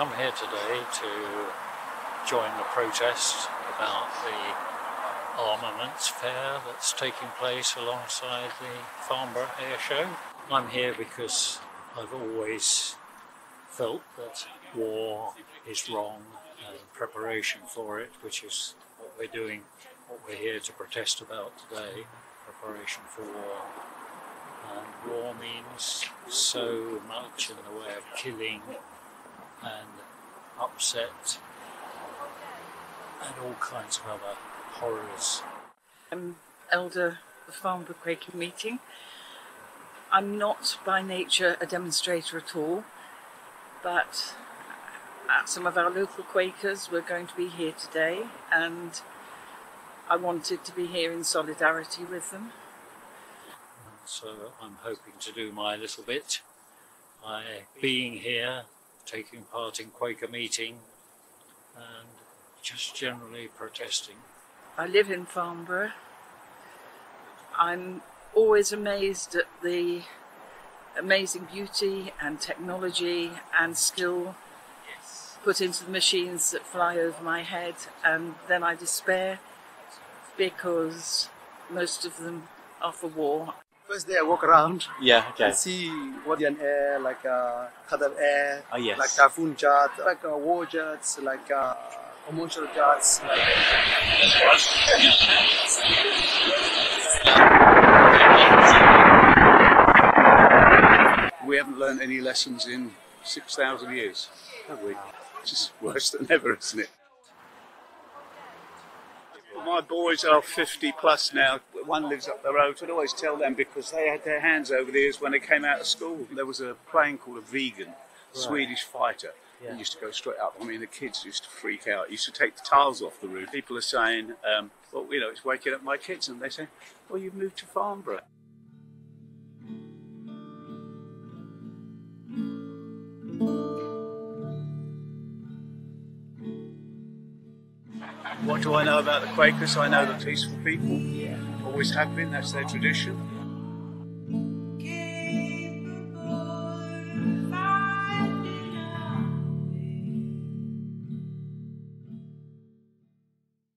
come here today to join the protest about the armaments fair that's taking place alongside the Farnborough Air Show. I'm here because I've always felt that war is wrong and preparation for it, which is what we're doing, what we're here to protest about today, preparation for war. And war means so much in the way of killing and upset and all kinds of other horrors. I'm elder of Farnborough Quaker meeting. I'm not by nature a demonstrator at all, but some of our local Quakers were going to be here today, and I wanted to be here in solidarity with them. So I'm hoping to do my little bit by being here, taking part in Quaker meeting and just generally protesting. I live in Farnborough. I'm always amazed at the amazing beauty and technology and skill put into the machines that fly over my head, and then I despair because most of them are for war. First day I walk around, and see what an air, like Qatar Air, yes. like Typhoon jet, like war jets, like commercial jets. We haven't learned any lessons in 6,000 years, have we? It's just worse than ever, isn't it? My boys are 50 plus now. One lives up the road. I'd always tell them, because they had their hands over the ears when they came out of school. There was a plane called a Vegan, Swedish fighter. It used to go straight up. I mean, the kids used to freak out. It used to take the tiles off the roof. People are saying, well, you know, it's waking up my kids. And they say, well, you've moved to Farnborough. What do I know about the Quakers? I know they're peaceful people, always have been, that's their tradition.